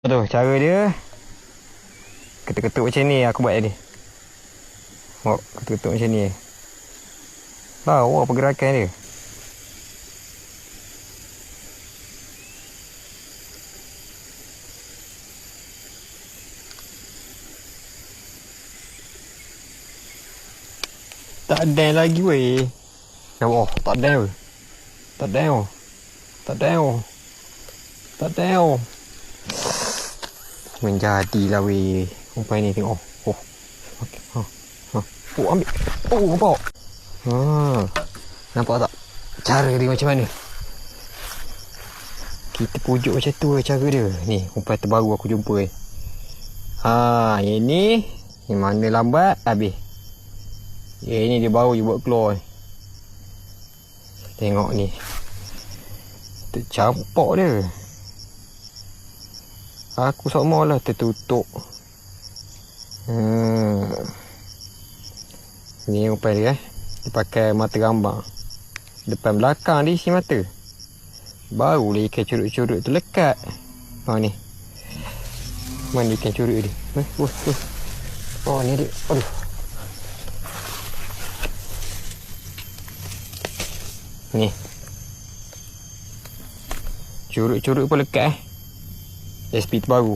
Aduh, cara dia ketuk-ketuk macam ni aku buat tadi. Tengok, ketuk-ketuk macam ni. Lawa pergerakan dia. Tak ada lagi weh. Oh, tak ada weh. Tak ada. Tak ada. Tak ada. Menjadilah weh. Umpai ni tengok. Oh. Okey. Oh, ambil. Oh, nampak. Nampak tak? Cara dia macam mana? Kita pujuk macam tu cara dia. Ni, umpai terbaru aku jumpa yang ni mana lambat habis. Ni dia baru je buat keluar ni. Tengok ni. Tercampak dia. Aku samalah tertutup. Ni umpai dia Dia pakai mata gambar. Depan belakang dia isi mata. Barulah ikan curut-curut tu lekat. Ni. Mana ikan curut dia? Oh, ni dia. Aduh. Ni. Curut-curut pun lekat SP terbaru.